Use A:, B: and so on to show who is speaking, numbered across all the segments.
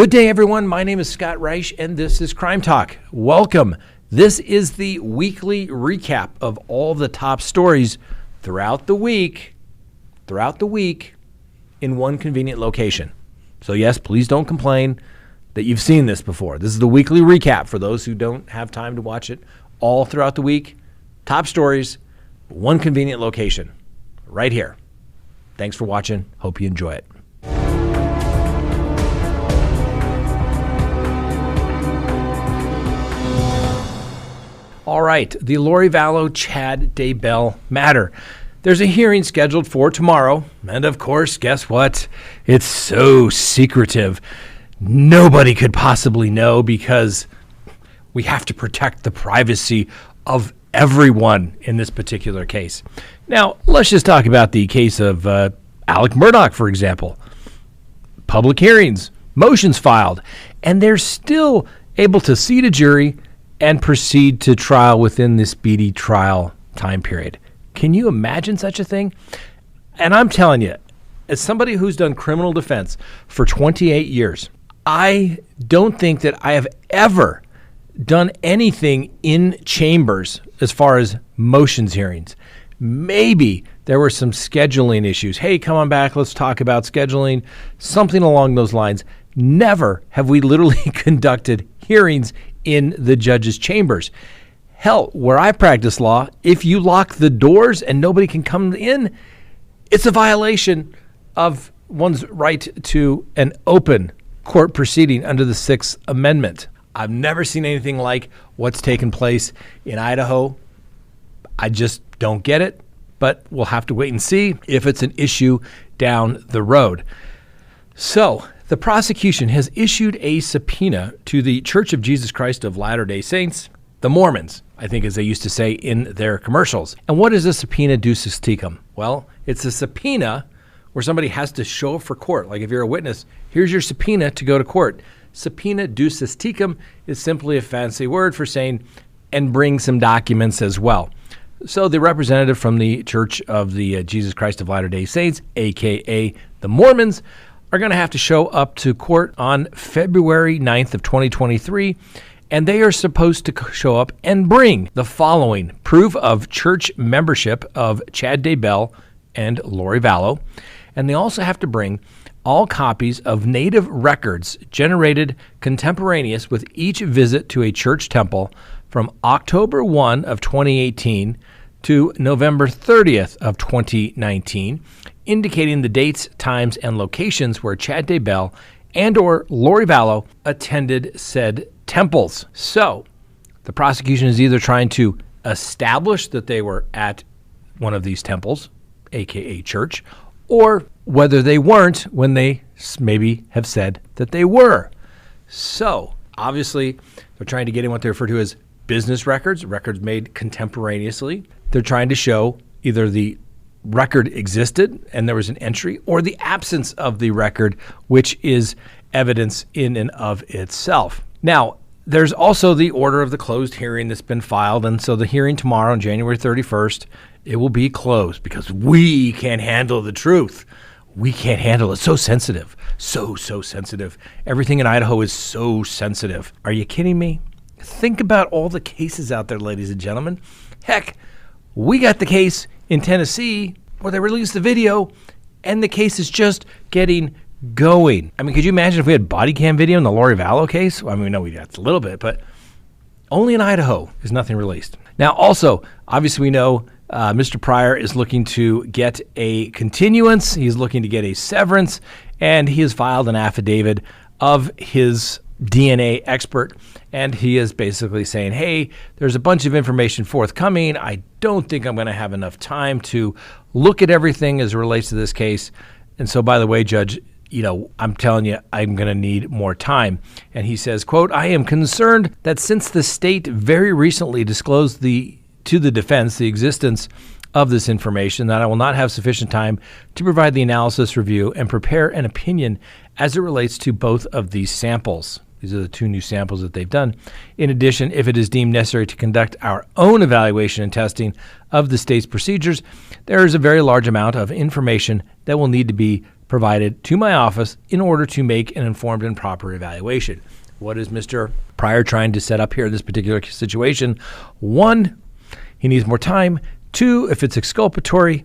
A: Good day, everyone. My name is Scott Reich, and this is Crime Talk. Welcome. This is the weekly recap of all the top stories throughout the week in one convenient location. So yes, please don't complain that you've seen this before. This is the weekly recap for those who don't have time to watch it all throughout the week. Top stories, one convenient location, right here. Thanks for watching. Hope you enjoy it. All right, the Lori Vallow Chad Daybell matter. There's a hearing scheduled for tomorrow, and of course, guess what? It's so secretive. Nobody could possibly know because we have to protect the privacy of everyone in this particular case. Now, let's just talk about the case of Alec Murdaugh, for example. Public hearings, motions filed, and they're still able to seat a jury and proceed to trial within this speedy trial time period. Can you imagine such a thing? And I'm telling you, as somebody who's done criminal defense for 28 years, I don't think that I have ever done anything in chambers as far as motions hearings. Maybe there were some scheduling issues. Hey, come on back, let's talk about scheduling, something along those lines. Never have we literally conducted hearings in the judge's chambers. Hell, where I practice law, if you lock the doors and nobody can come in, it's a violation of one's right to an open court proceeding under the Sixth Amendment. I've never seen anything like what's taken place in Idaho. I just don't get it, but we'll have to wait and see if it's an issue down the road. So, the prosecution has issued a subpoena to the Church of Jesus Christ of Latter-day Saints, the Mormons, I think as they used to say in their commercials. And what is a subpoena ducis tecum? Well, it's a subpoena where somebody has to show up for court. Like if you're a witness, here's your subpoena to go to court. Subpoena ducis tecum is simply a fancy word for saying, and bring some documents as well. So the representative from the Church of the Jesus Christ of Latter-day Saints, a.k.a. the Mormons, are going to have to show up to court on February 9th of 2023, and they are supposed to show up and bring the following: proof of church membership of Chad Daybell and Lori Vallow, and they also have to bring all copies of native records generated contemporaneous with each visit to a church temple from October 1 of 2018 to November 30th of 2019, indicating the dates, times, and locations where Chad Daybell and or Lori Vallow attended said temples. So the prosecution is either trying to establish that they were at one of these temples, aka church, or whether they weren't when they maybe have said that they were. So obviously they're trying to get in what they refer to as business records, records made contemporaneously. They're trying to show either the record existed and there was an entry, or the absence of the record, which is evidence in and of itself. Now, there's also the order of the closed hearing that's been filed, and so the hearing tomorrow on January 31st, it will be closed because we can't handle the truth. We can't handle it. So sensitive. So sensitive. Everything in Idaho is so sensitive. Are you kidding me? Think about all the cases out there, ladies and gentlemen. Heck, we got the case in Tennessee where they released the video and the case is just getting going. I mean, could you imagine if we had body cam video in the Lori Vallow case? Well, I mean, we know we got a little bit, but only in Idaho is nothing released. Now, also, obviously we know Mr. Pryor is looking to get a continuance. He's looking to get a severance, and he has filed an affidavit of his DNA expert, and he is basically saying, hey, there's a bunch of information forthcoming. I don't think I'm going to have enough time to look at everything as it relates to this case. And so, by the way, Judge, I'm telling you, I'm going to need more time. And he says, quote, I am concerned that since the state very recently disclosed to the defense the existence of this information, that I will not have sufficient time to provide the analysis, review, and prepare an opinion as it relates to both of these samples. These are the two new samples that they've done. In addition, if it is deemed necessary to conduct our own evaluation and testing of the state's procedures, there is a very large amount of information that will need to be provided to my office in order to make an informed and proper evaluation. What is Mr. Pryor trying to set up here in this particular situation? One, he needs more time. Two, if it's exculpatory,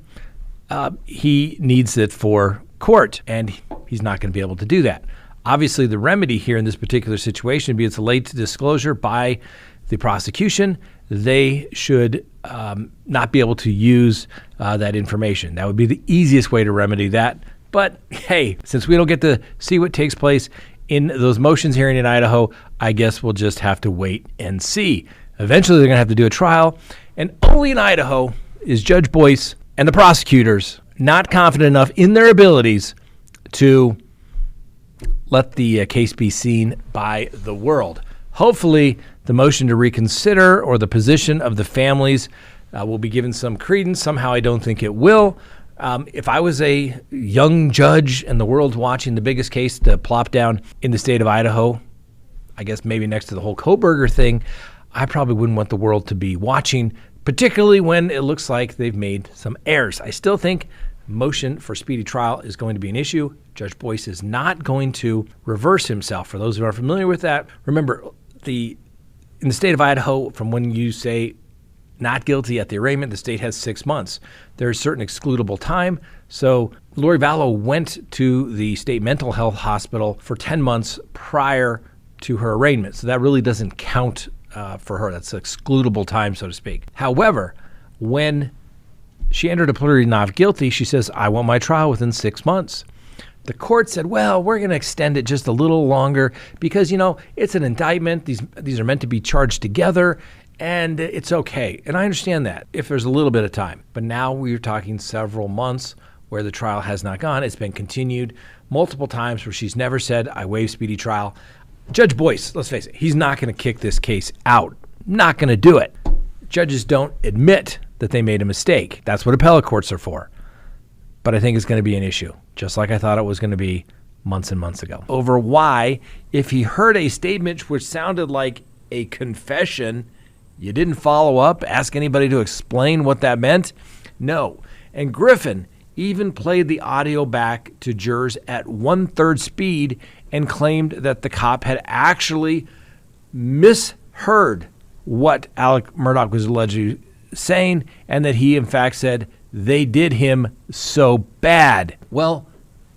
A: he needs it for court, and he's not going to be able to do that. Obviously, the remedy here in this particular situation, be it's a late disclosure by the prosecution, they should not be able to use that information. That would be the easiest way to remedy that. But hey, since we don't get to see what takes place in those motions hearing in Idaho, I guess we'll just have to wait and see. Eventually, they're going to have to do a trial, and only in Idaho is Judge Boyce and the prosecutors not confident enough in their abilities to let the case be seen by the world. Hopefully, the motion to reconsider or the position of the families will be given some credence. Somehow, I don't think it will. If I was a young judge and the world's watching the biggest case to plop down in the state of Idaho, I guess maybe next to the whole Kohberger thing, I probably wouldn't want the world to be watching, particularly when it looks like they've made some errors. I still think motion for speedy trial is going to be an issue. Judge Boyce is not going to reverse himself. For those who are familiar with that, remember, in the state of Idaho, from when you say not guilty at the arraignment, the state has 6 months. There's certain excludable time. So Lori Vallow went to the state mental health hospital for 10 months prior to her arraignment. So that really doesn't count for her. That's excludable time, so to speak. However, when she entered a plea not guilty, she says, I want my trial within 6 months. The court said, well, we're going to extend it just a little longer because, it's an indictment. These are meant to be charged together, and it's okay. And I understand that if there's a little bit of time. But now we're talking several months where the trial has not gone. It's been continued multiple times where she's never said, I waive speedy trial. Judge Boyce, let's face it, he's not going to kick this case out. Not going to do it. Judges don't admit that they made a mistake. That's what appellate courts are for. But I think it's going to be an issue, just like I thought it was going to be months and months ago. Over why, if he heard a statement which sounded like a confession, you didn't follow up, ask anybody to explain what that meant? No. And Griffin even played the audio back to jurors at 1/3 speed and claimed that the cop had actually misheard what Alec Murdaugh was allegedly saying, and that he in fact said they did him so bad. Well,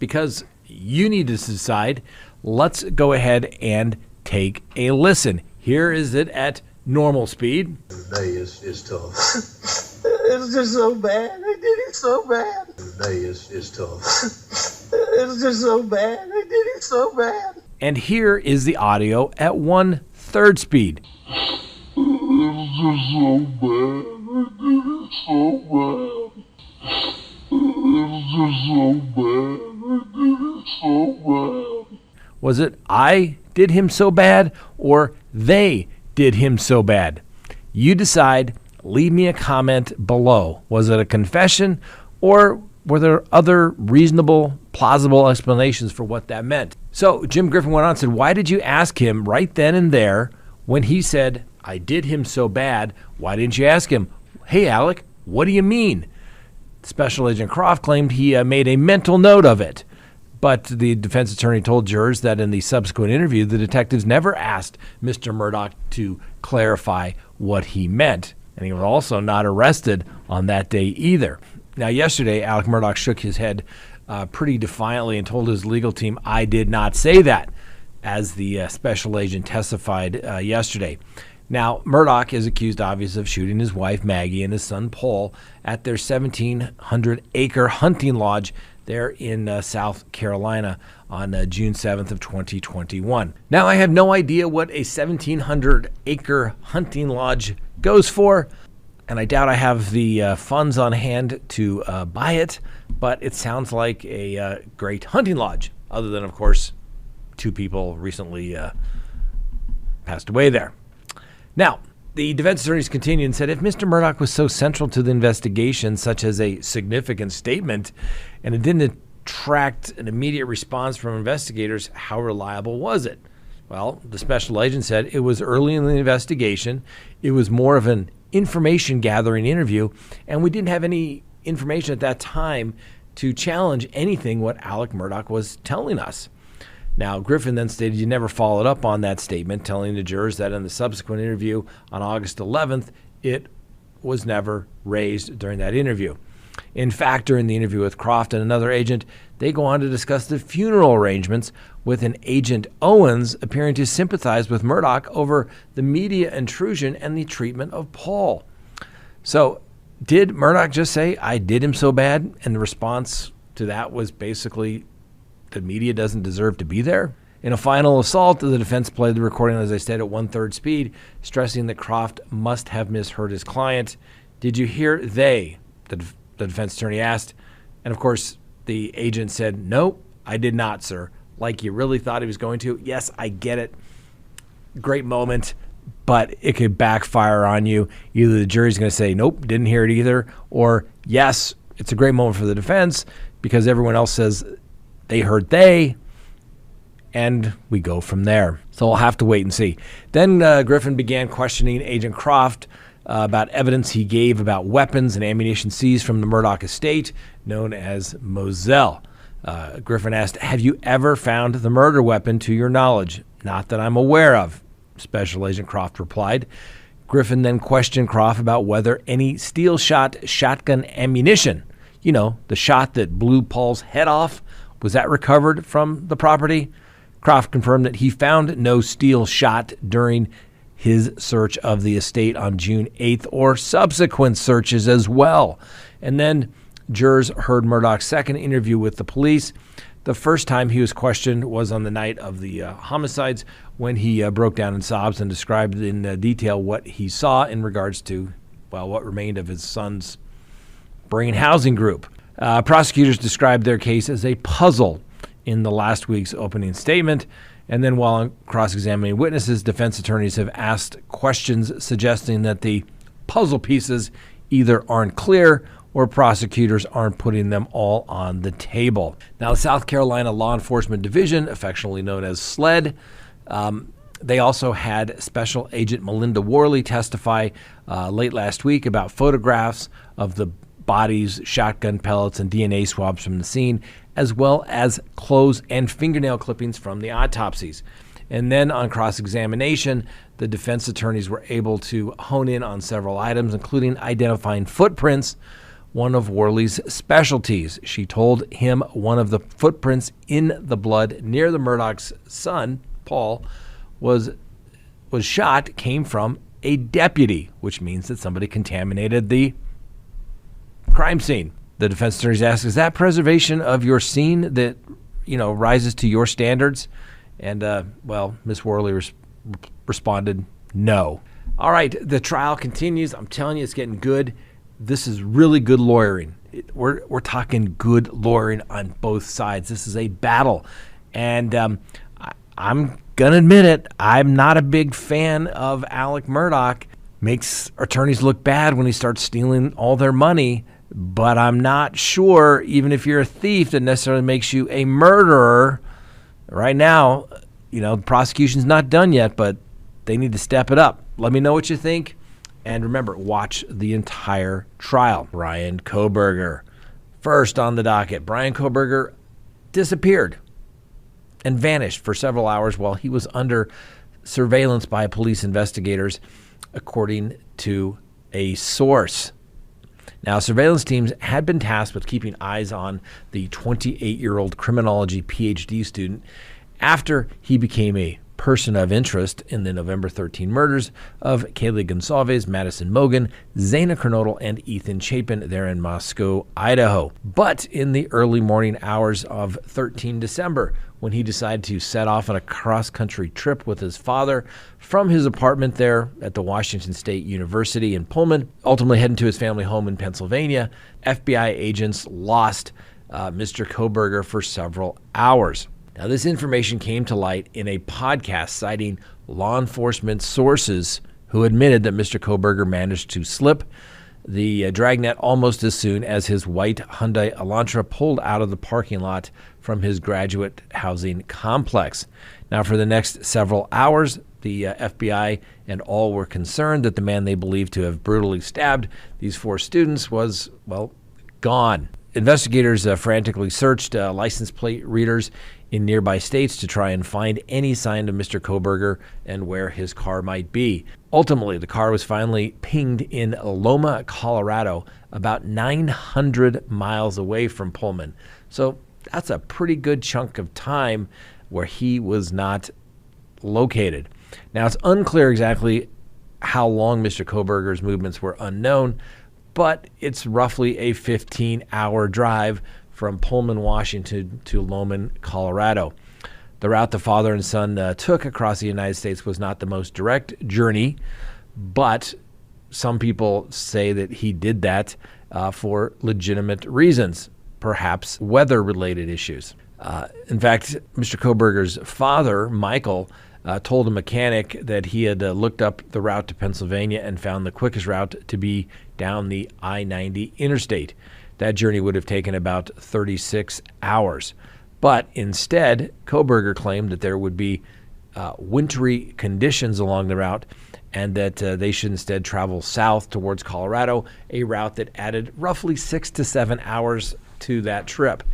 A: because you need to decide, let's go ahead and take a listen. Here is it at normal speed.
B: Today is tough. It's just so bad. They did it so bad. Today is tough. It's just so bad. They did it so bad.
A: And here is the audio at 1/3 speed.
B: It's just so bad. They did it so bad. It's just so bad. They did it so bad.
A: Was it I did him so bad or they did him so bad? You decide. Leave me a comment below. Was it a confession or were there other reasonable, plausible explanations for what that meant? So Jim Griffin went on and said, why did you ask him right then and there when he said, I did him so bad? Why didn't you ask him, hey, Alec, what do you mean? Special Agent Croft claimed he made a mental note of it. But the defense attorney told jurors that in the subsequent interview, the detectives never asked Mr. Murdaugh to clarify what he meant. And he was also not arrested on that day either. Now, yesterday, Alec Murdaugh shook his head pretty defiantly and told his legal team, I did not say that, as the special agent testified yesterday. Now, Murdaugh is accused, obviously, of shooting his wife, Maggie, and his son, Paul, at their 1,700-acre hunting lodge there in South Carolina on June 7th of 2021. Now, I have no idea what a 1,700-acre hunting lodge goes for, and I doubt I have the funds on hand to buy it, but it sounds like a great hunting lodge, other than, of course, 2 people recently passed away there. Now, the defense attorneys continued and said, if Mr. Murdaugh was so central to the investigation, such as a significant statement, and it didn't attract an immediate response from investigators, how reliable was it? Well, the special agent said it was early in the investigation. It was more of an information gathering interview, and we didn't have any information at that time to challenge anything what Alec Murdaugh was telling us. Now, Griffin then stated he never followed up on that statement, telling the jurors that in the subsequent interview on August 11th, it was never raised during that interview. In fact, during the interview with Croft and another agent, they go on to discuss the funeral arrangements, with an agent Owens appearing to sympathize with Murdaugh over the media intrusion and the treatment of Paul. So, did Murdaugh just say, "I did him so bad," and the response to that was basically, the media doesn't deserve to be there? In a final assault, the defense played the recording, as I said, at 1/3 speed, stressing that Croft must have misheard his client. "Did you hear they?" the defense attorney asked. And of course, the agent said, "No, I did not, sir." Like you really thought he was going to. Yes, I get it. Great moment, but it could backfire on you. Either the jury's going to say, "Nope, didn't hear it either," or yes, it's a great moment for the defense because everyone else says they heard they, and we go from there. So we'll have to wait and see. Then Griffin began questioning Agent Croft about evidence he gave about weapons and ammunition seized from the Murdaugh estate, known as Moselle. Griffin asked, "Have you ever found the murder weapon to your knowledge?" "Not that I'm aware of," Special Agent Croft replied. Griffin then questioned Croft about whether any steel-shot shotgun ammunition, you know, the shot that blew Paul's head off, was that recovered from the property? Croft confirmed that he found no steel shot during his search of the estate on June 8th or subsequent searches as well. And then jurors heard Murdaugh's second interview with the police. The first time he was questioned was on the night of the homicides, when he broke down in sobs and described in detail what he saw in regards to, well, what remained of his son's brain housing group. Prosecutors described their case as a puzzle in the last week's opening statement. And then while cross-examining witnesses, defense attorneys have asked questions suggesting that the puzzle pieces either aren't clear or prosecutors aren't putting them all on the table. Now, the South Carolina Law Enforcement Division, affectionately known as SLED, they also had Special Agent Melinda Worley testify late last week about photographs of the bodies, shotgun pellets, and DNA swabs from the scene, as well as clothes and fingernail clippings from the autopsies. And then on cross-examination, the defense attorneys were able to hone in on several items, including identifying footprints, one of Worley's specialties. She told him one of the footprints in the blood near the Murdaugh's son, Paul, was shot, came from a deputy, which means that somebody contaminated the crime scene. The defense attorneys asked, "Is that preservation of your scene that, rises to your standards?" And, Miss Worley responded, "No." All right, the trial continues. I'm telling you, it's getting good. This is really good lawyering. We're talking good lawyering on both sides. This is a battle. And I'm going to admit it, I'm not a big fan of Alec Murdaugh. Makes attorneys look bad when he starts stealing all their money. But I'm not sure, even if you're a thief, that necessarily makes you a murderer. Right now, the prosecution's not done yet, but they need to step it up. Let me know what you think. And remember, watch the entire trial. Bryan Kohberger. First on the docket, Bryan Kohberger disappeared and vanished for several hours while he was under surveillance by police investigators, according to a source. Now, surveillance teams had been tasked with keeping eyes on the 28-year-old criminology PhD student after he became a person of interest in the November 13 murders of Kaylee Gonsalves, Madison Mogan, Zaina Kernodle, and Ethan Chapin there in Moscow, Idaho. But in the early morning hours of 13 December, when he decided to set off on a cross-country trip with his father from his apartment there at the Washington State University in Pullman, ultimately heading to his family home in Pennsylvania, FBI agents lost Mr. Kohberger for several hours. Now, this information came to light in a podcast citing law enforcement sources who admitted that Mr. Kohberger managed to slip the dragnet almost as soon as his white Hyundai Elantra pulled out of the parking lot from his graduate housing complex. Now, for the next several hours, the FBI and all were concerned that the man they believed to have brutally stabbed these four students was, gone. investigators frantically searched license plate readers in nearby states to try and find any sign of Mr. Kohberger and where his car might be. Ultimately, the car was finally pinged in Loma, Colorado, about 900 miles away from Pullman. So that's a pretty good chunk of time where he was not located. Now, it's unclear exactly how long Mr. Kohberger's movements were unknown, but it's roughly a 15-hour drive from Pullman, Washington to Loma, Colorado. The route the father and son took across the United States was not the most direct journey, but some people say that he did that for legitimate reasons, perhaps weather-related issues. In fact, Mr. Kohberger's father, Michael, told a mechanic that he had looked up the route to Pennsylvania and found the quickest route to be down the I-90 interstate. That journey would have taken about 36 hours. But instead, Kohberger claimed that there would be wintry conditions along the route and that they should instead travel south towards Colorado, a route that added roughly 6 to 7 hours to that trip.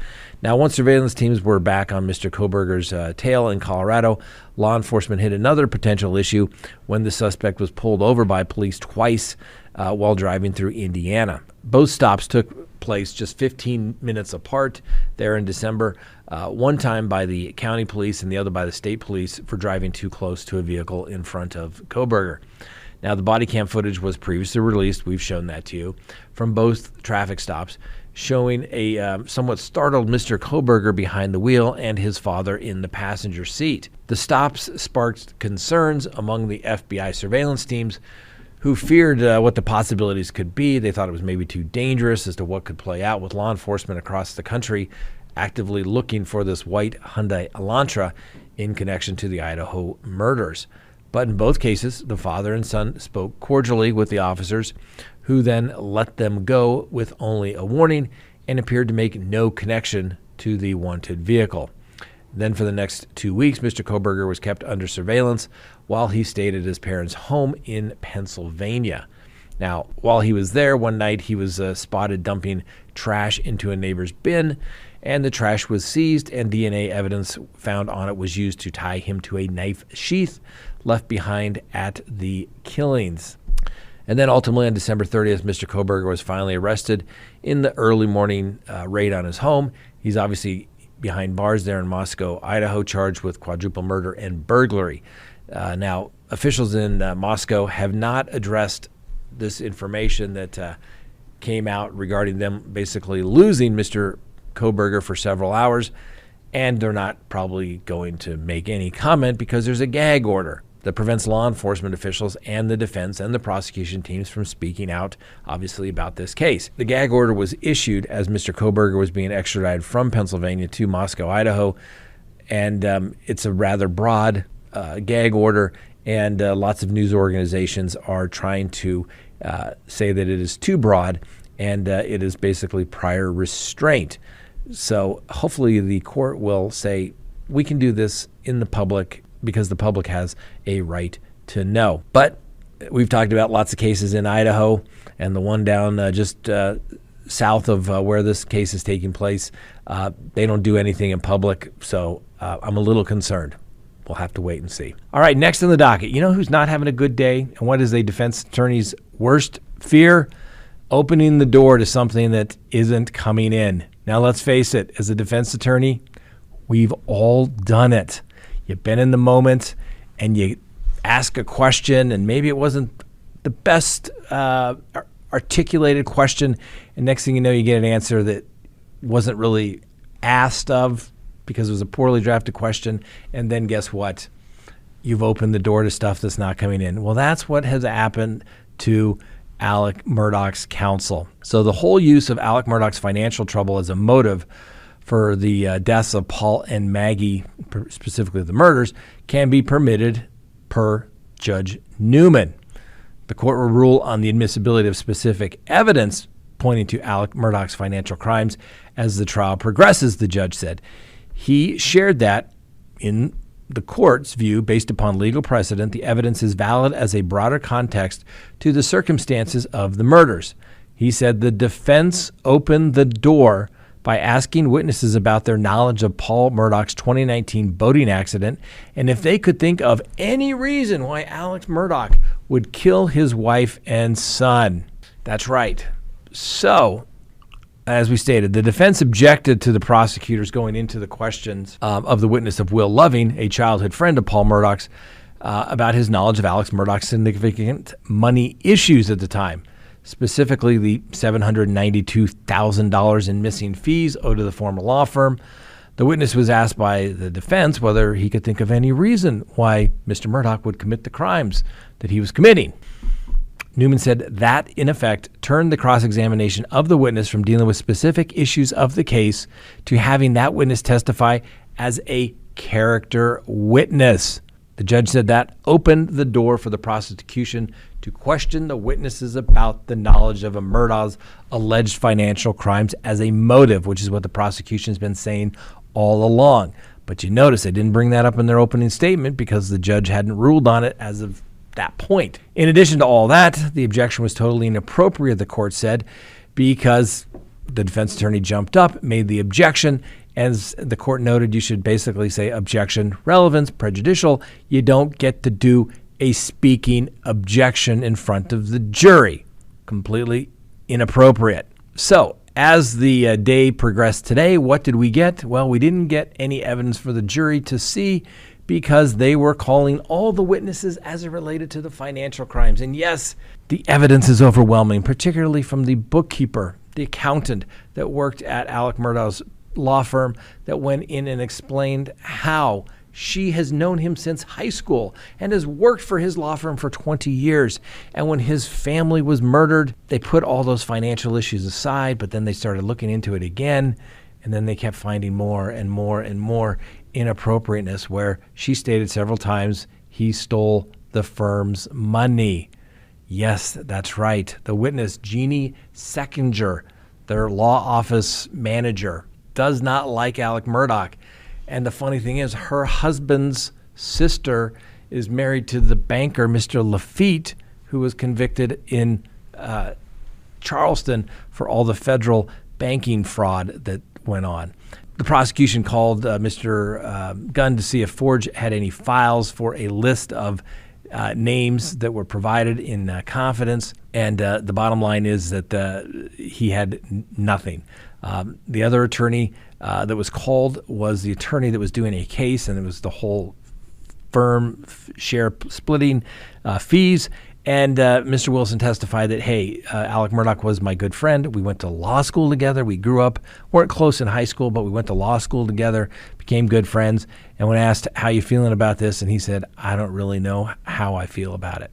A: Now, once surveillance teams were back on Mr. Kohberger's tail in Colorado, law enforcement hit another potential issue when the suspect was pulled over by police twice while driving through Indiana. Both stops took place just 15 minutes apart there in December, one time by the county police and the other by the state police for driving too close to a vehicle in front of Kohberger. Now, the body cam footage was previously released, we've shown that to you, from both traffic stops, showing a somewhat startled Mr. Kohberger behind the wheel and his father in the passenger seat. The stops sparked concerns among the FBI surveillance teams, who feared what the possibilities could be. They thought it was maybe too dangerous as to what could play out, with law enforcement across the country actively looking for this white Hyundai Elantra in connection to the Idaho murders. But in both cases, the father and son spoke cordially with the officers, who then let them go with only a warning and appeared to make no connection to the wanted vehicle. Then for the next 2 weeks, Mr. Kohberger was kept under surveillance while he stayed at his parents' home in Pennsylvania. Now, while he was there, one night he was spotted dumping trash into a neighbor's bin, and the trash was seized, and DNA evidence found on it was used to tie him to a knife sheath left behind at the killings. And then ultimately on December 30th, Mr. Kohberger was finally arrested in the early morning raid on his home. He's obviously behind bars there in Moscow, Idaho, charged with quadruple murder and burglary. Now, officials in Moscow have not addressed this information that came out regarding them basically losing Mr. Kohberger for several hours, and they're not probably going to make any comment because there's a gag order that prevents law enforcement officials and the defense and the prosecution teams from speaking out, obviously, about this case. The gag order was issued as Mr. Kohberger was being extradited from Pennsylvania to Moscow, Idaho, and it's a rather broad gag order, and lots of news organizations are trying to say that it is too broad and it is basically prior restraint. So hopefully the court will say, we can do this in the public because the public has a right to know. But we've talked about lots of cases in Idaho, and the one down just south of where this case is taking place, they don't do anything in public, so I'm a little concerned. We'll have to wait and see. All right, next on the docket, you know who's not having a good day, and what is a defense attorney's worst fear? Opening the door to something that isn't coming in. Now, let's face it, as a defense attorney, we've all done it. You've been in the moment and you ask a question, and maybe it wasn't the best articulated question, and next thing you know, you get an answer that wasn't really asked of because it was a poorly drafted question, and then guess what? You've opened the door to stuff that's not coming in. Well, that's what has happened to Alec Murdaugh's counsel. So the whole use of Alec Murdaugh's financial trouble as a motive for the deaths of Paul and Maggie, specifically the murders, can be permitted per Judge Newman. The court will rule on the admissibility of specific evidence pointing to Alec Murdaugh's financial crimes as the trial progresses, the judge said. He shared that in the court's view, based upon legal precedent, the evidence is valid as a broader context to the circumstances of the murders. He said the defense opened the door by asking witnesses about their knowledge of Paul Murdaugh's 2019 boating accident and if they could think of any reason why Alex Murdaugh would kill his wife and son. That's right. So, as we stated, the defense objected to the prosecutors going into the questions of the witness of Will Loving, a childhood friend of Paul Murdaugh's, about his knowledge of Alex Murdaugh's significant money issues at the time, specifically the $792,000 in missing fees owed to the former law firm. The witness was asked by the defense whether he could think of any reason why Mr. Murdaugh would commit the crimes that he was committing. Newman said that, in effect, turned the cross-examination of the witness from dealing with specific issues of the case to having that witness testify as a character witness. The judge said that opened the door for the prosecution to question the witnesses about the knowledge of Murdaugh's alleged financial crimes as a motive, which is what the prosecution's been saying all along. But you notice they didn't bring that up in their opening statement because the judge hadn't ruled on it as of that point. In addition to all that, the objection was totally inappropriate, the court said, because the defense attorney jumped up, made the objection. As the court noted, you should basically say objection, relevance, prejudicial. You don't get to do a speaking objection in front of the jury. Completely inappropriate. So, as the day progressed today, what did we get? Well, we didn't get any evidence for the jury to see because they were calling all the witnesses as it related to the financial crimes. And yes, the evidence is overwhelming, particularly from the bookkeeper, the accountant that worked at Alex Murdaugh's law firm that went in and explained how she has known him since high school and has worked for his law firm for 20 years. And when his family was murdered, they put all those financial issues aside, but then they started looking into it again. And then they kept finding more and more and more inappropriateness, where she stated several times he stole the firm's money. Yes, that's right. The witness, Jeannie Seckinger, their law office manager, does not like Alex Murdaugh. And the funny thing is, her husband's sister is married to the banker, Mr. Lafitte, who was convicted in Charleston for all the federal banking fraud that went on. The prosecution called Mr. Gunn to see if Forge had any files for a list of names that were provided in confidence. And the bottom line is that he had nothing. The other attorney that was called was the attorney that was doing a case, and it was the whole firm share splitting fees. And Mr. Wilson testified that, hey, Alex Murdaugh was my good friend. We went to law school together. We grew up, weren't close in high school, but we went to law school together, became good friends. And when asked, how you feeling about this? And he said, I don't really know how I feel about it.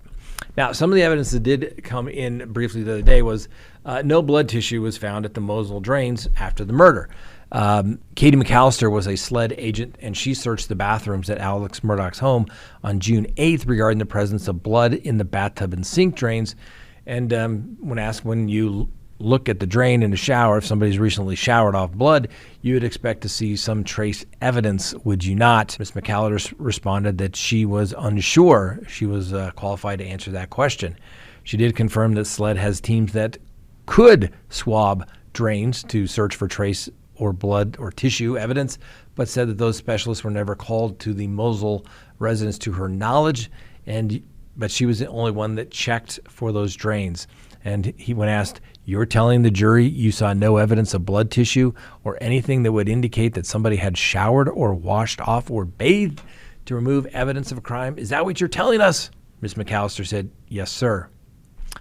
A: Now, some of the evidence that did come in briefly the other day was no blood tissue was found at the Mosel drains after the murder. Katie McAllister was a SLED agent, and she searched the bathrooms at Alex Murdaugh's home on June 8th regarding the presence of blood in the bathtub and sink drains. And when asked, when you look at the drain in a shower, if somebody's recently showered off blood, you would expect to see some trace evidence, would you not? Ms. McAllister responded that she was unsure. She was qualified to answer that question. She did confirm that SLED has teams that could swab drains to search for trace or blood or tissue evidence, but said that those specialists were never called to the Mosel residence to her knowledge, but she was the only one that checked for those drains. And when asked, you're telling the jury you saw no evidence of blood tissue or anything that would indicate that somebody had showered or washed off or bathed to remove evidence of a crime? Is that what you're telling us? Ms. McAllister said, yes, sir.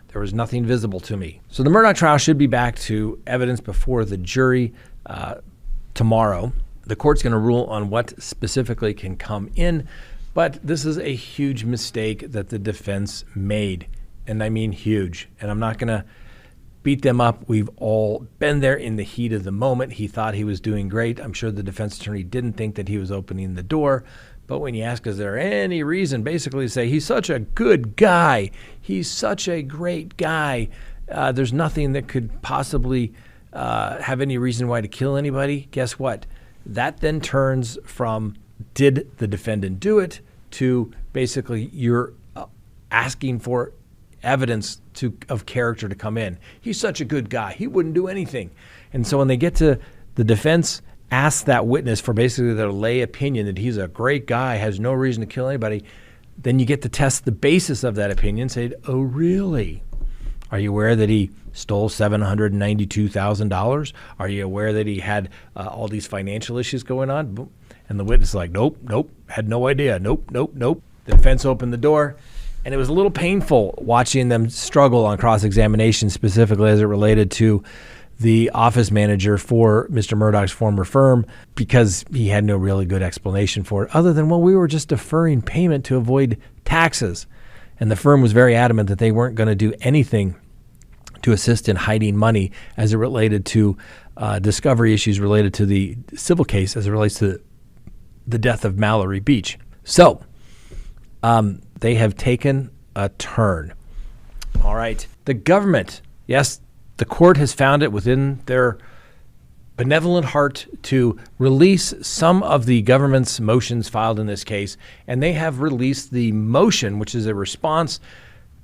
A: There was nothing visible to me. So the Murdaugh trial should be back to evidence before the jury tomorrow. The court's going to rule on what specifically can come in, but this is a huge mistake that the defense made, and I mean huge. And I'm not going to beat them up. We've all been there in the heat of the moment. He thought he was doing great. I'm sure the defense attorney didn't think that he was opening the door. But when you ask, is there any reason, basically say, he's such a good guy. He's such a great guy. There's nothing that could possibly have any reason why to kill anybody. Guess what? That then turns from did the defendant do it to basically you're asking for evidence of character to come in. He's such a good guy. He wouldn't do anything. And so when they get to the defense asks that witness for basically their lay opinion that he's a great guy, has no reason to kill anybody, then you get to test the basis of that opinion, say, oh, really? Are you aware that he stole $792,000? Are you aware that he had all these financial issues going on? And the witness is like, nope, had no idea. Nope. The defense opened the door, and it was a little painful watching them struggle on cross-examination, specifically as it related to the office manager for Mr. Murdaugh's former firm, because he had no really good explanation for it other than, well, we were just deferring payment to avoid taxes. And the firm was very adamant that they weren't going to do anything to assist in hiding money as it related to discovery issues related to the civil case as it relates to the death of Mallory Beach. So they have taken a turn. All right. The government, yes, the court has found it within their benevolent heart to release some of the government's motions filed in this case, and they have released the motion, which is a response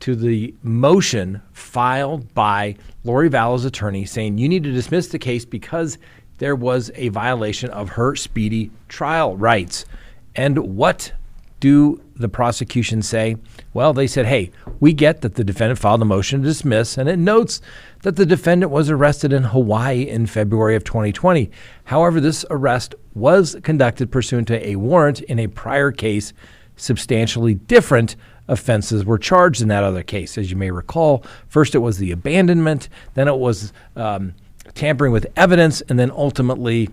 A: to the motion filed by Lori Vallow's attorney saying you need to dismiss the case because there was a violation of her speedy trial rights. And what do the prosecution say? Well, they said, hey, we get that the defendant filed a motion to dismiss, and it notes that the defendant was arrested in Hawaii in February of 2020. However, this arrest was conducted pursuant to a warrant in a prior case. Substantially different offenses were charged in that other case. As you may recall, first it was the abandonment, then it was tampering with evidence, and then ultimately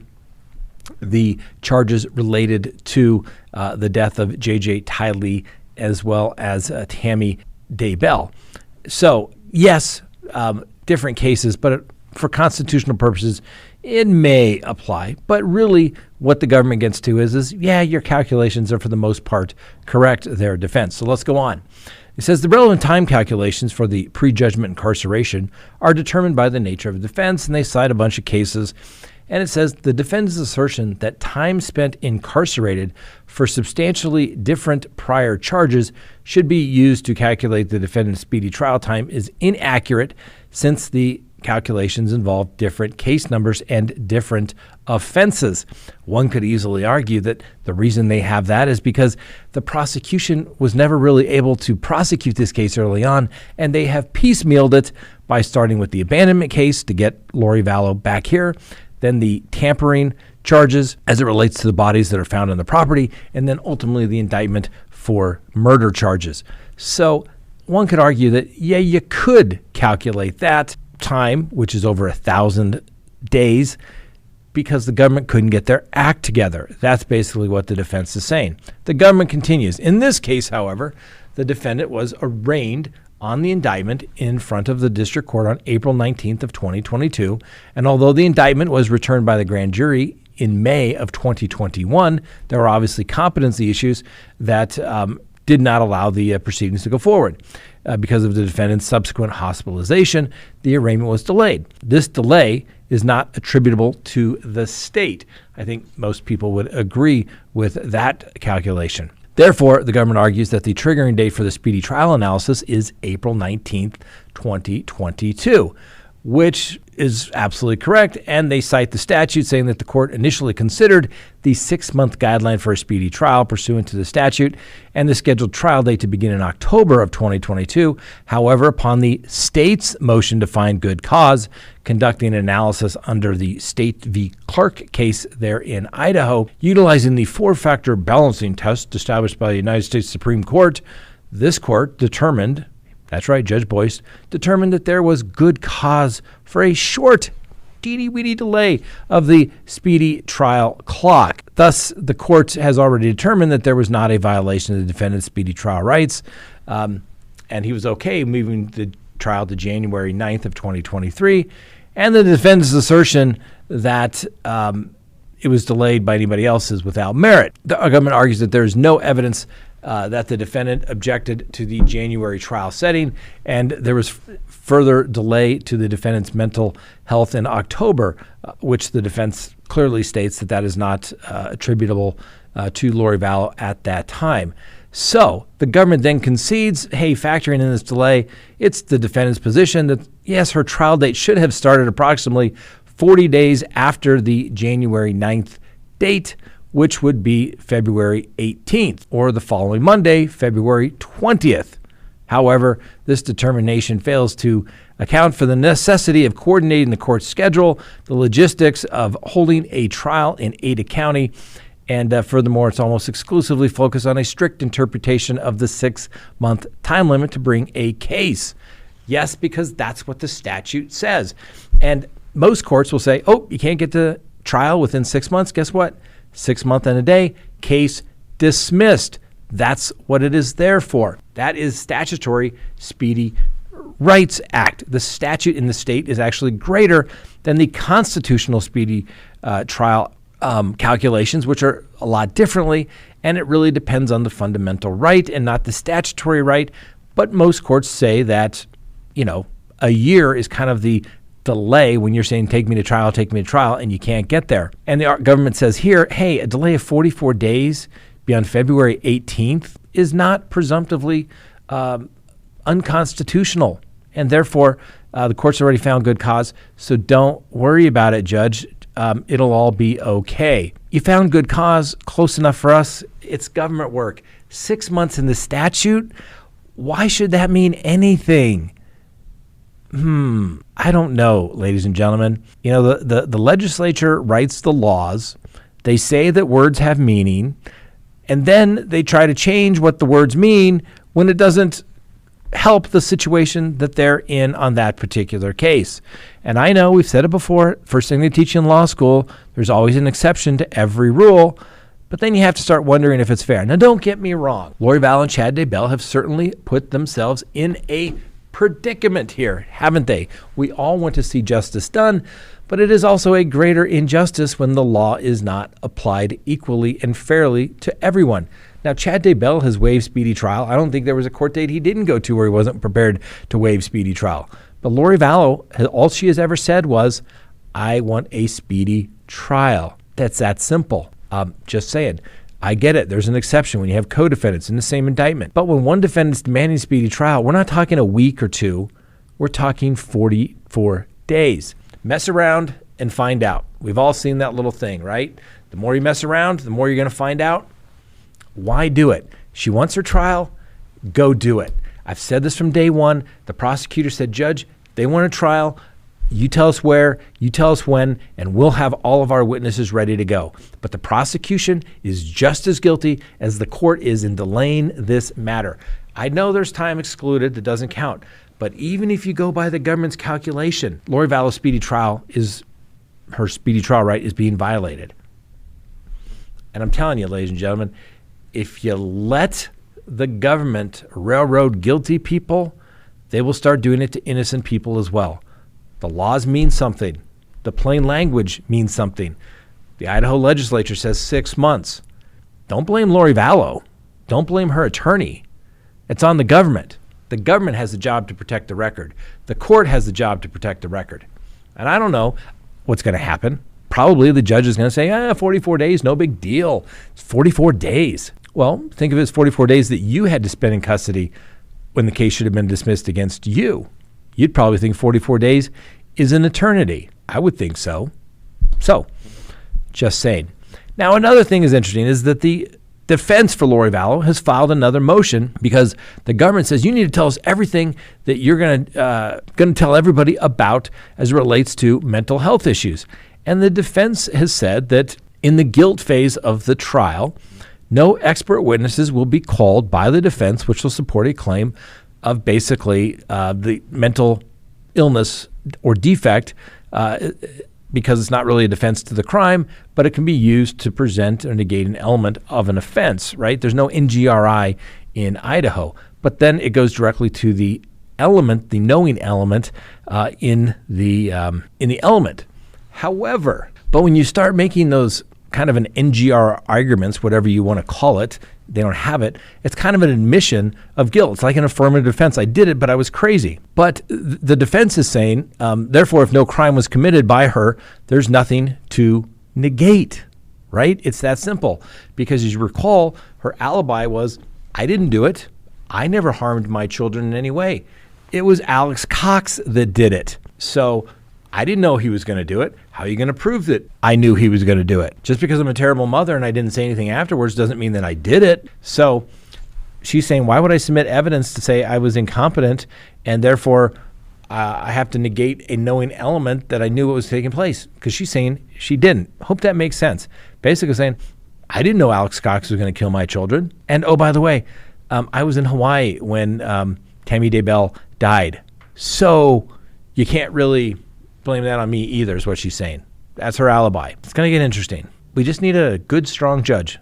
A: the charges related to the death of J.J. Tiley as well as Tammy Daybell. So, yes, different cases, but for constitutional purposes, it may apply. But really what the government gets to is your calculations are for the most part correct, their defense. So let's go on. It says the relevant time calculations for the prejudgment incarceration are determined by the nature of the defense, and they cite a bunch of cases. And it says the defendant's assertion that time spent incarcerated for substantially different prior charges should be used to calculate the defendant's speedy trial time is inaccurate, since the calculations involve different case numbers and different offenses. One could easily argue that the reason they have that is because the prosecution was never really able to prosecute this case early on, and they have piecemealed it by starting with the abandonment case to get Lori Vallow back here, then the tampering charges as it relates to the bodies that are found on the property, and then ultimately the indictment for murder charges. So one could argue that, you could calculate that time, which is over 1,000 days, because the government couldn't get their act together. That's basically what the defense is saying. The government continues. In this case, however, the defendant was arraigned on the indictment in front of the district court on April 19th of 2022. And although the indictment was returned by the grand jury in May of 2021, there were obviously competency issues that did not allow the proceedings to go forward. Because of the defendant's subsequent hospitalization, the arraignment was delayed. This delay is not attributable to the state. I think most people would agree with that calculation. Therefore, the government argues that the triggering date for the speedy trial analysis is April 19th, 2022, which is absolutely correct. And they cite the statute saying that the court initially considered the 6-month guideline for a speedy trial pursuant to the statute and the scheduled trial date to begin in October of 2022. However, upon the state's motion to find good cause, conducting an analysis under the State v. Clark case there in Idaho, utilizing the 4-factor balancing test established by the United States Supreme Court, this court determined, that's right, Judge Boyce, determined that there was good cause for a short, teeny-weeny delay of the speedy trial clock. Thus, the court has already determined that there was not a violation of the defendant's speedy trial rights, and he was okay moving the trial to January 9th of 2023. And the defendant's assertion that it was delayed by anybody else is without merit. The government argues that there is no evidence that the defendant objected to the January trial setting, and there was further delay to the defendant's mental health in October, which the defense clearly states that that is not attributable to Lori Vallow at that time. So the government then concedes, hey, factoring in this delay, it's the defendant's position that, yes, her trial date should have started approximately 40 days after the January 9th date, which would be February 18th, or the following Monday, February 20th. However, this determination fails to account for the necessity of coordinating the court schedule, the logistics of holding a trial in Ada County, and furthermore, it's almost exclusively focused on a strict interpretation of the 6-month time limit to bring a case. Yes, because that's what the statute says. And most courts will say, oh, you can't get to trial within 6 months. Guess what? 6 months and a day, case dismissed. That's what it is there for. That is statutory Speedy Rights Act. The statute in the state is actually greater than the constitutional speedy trial calculations, which are a lot differently, and it really depends on the fundamental right and not the statutory right. But most courts say that, a year is kind of the delay when you're saying, take me to trial, and you can't get there. And the government says here, hey, a delay of 44 days beyond February 18th is not presumptively unconstitutional. And therefore, the court's already found good cause. So don't worry about it, Judge. It'll all be okay. You found good cause, close enough for us. It's government work. 6 months in the statute? Why should that mean anything? I don't know, ladies and gentlemen. The legislature writes the laws. They say that words have meaning, and then they try to change what the words mean when it doesn't help the situation that they're in on that particular case. And I know we've said it before, first thing they teach you in law school, there's always an exception to every rule, but then you have to start wondering if it's fair. Now, don't get me wrong. Lori Vallow and Chad Daybell have certainly put themselves in a predicament here, haven't they? We all want to see justice done, but it is also a greater injustice when the law is not applied equally and fairly to everyone. Now, Chad Daybell has waived speedy trial. I don't think there was a court date he didn't go to where he wasn't prepared to waive speedy trial. But Lori Vallow, all she has ever said was, I want a speedy trial. That's that simple. Just saying. I get it. There's an exception when you have co-defendants in the same indictment. But when one defendant's demanding speedy trial, we're not talking a week or two. We're talking 44 days. Mess around and find out. We've all seen that little thing, right? The more you mess around, the more you're going to find out. Why do it? She wants her trial. Go do it. I've said this from day one. The prosecutor said, Judge, they want a trial. You tell us where, you tell us when, and we'll have all of our witnesses ready to go. But the prosecution is just as guilty as the court is in delaying this matter. I know there's time excluded that doesn't count, but even if you go by the government's calculation, Lori Vallow's her speedy trial right is being violated. And I'm telling you, ladies and gentlemen, if you let the government railroad guilty people, they will start doing it to innocent people as well. The laws mean something. The plain language means something. The Idaho legislature says 6 months. Don't blame Lori Vallow. Don't blame her attorney. It's on the government. The government has the job to protect the record. The court has the job to protect the record. And I don't know what's going to happen. Probably the judge is going to say, 44 days, no big deal. It's 44 days. Well, think of it as 44 days that you had to spend in custody when the case should have been dismissed against you. You'd probably think 44 days is an eternity. I would think so. So, just saying. Now, another thing is interesting is that the defense for Lori Vallow has filed another motion because the government says you need to tell us everything that you're going to tell everybody about as it relates to mental health issues. And the defense has said that in the guilt phase of the trial, no expert witnesses will be called by the defense, which will support a claim of basically the mental illness or defect because it's not really a defense to the crime, but it can be used to present or negate an element of an offense, right? There's no NGRI in Idaho. But then it goes directly to the element, the knowing element in the element. However, but when you start making those kind of an NGR arguments, whatever you want to call it, they don't have it. It's kind of an admission of guilt. It's like an affirmative defense. I did it, but I was crazy. But the defense is saying, therefore, if no crime was committed by her, there's nothing to negate, right? It's that simple. Because as you recall, her alibi was, I didn't do it. I never harmed my children in any way. It was Alex Cox that did it. So I didn't know he was going to do it. How are you going to prove that I knew he was going to do it? Just because I'm a terrible mother and I didn't say anything afterwards doesn't mean that I did it. So she's saying, why would I submit evidence to say I was incompetent and therefore I have to negate a knowing element that I knew what was taking place? Because she's saying she didn't. Hope that makes sense. Basically saying, I didn't know Alex Cox was going to kill my children. And oh, by the way, I was in Hawaii when Tammy Daybell died. So you can't really blame that on me either, is what she's saying. That's her alibi. It's going to get interesting. We just need a good, strong judge.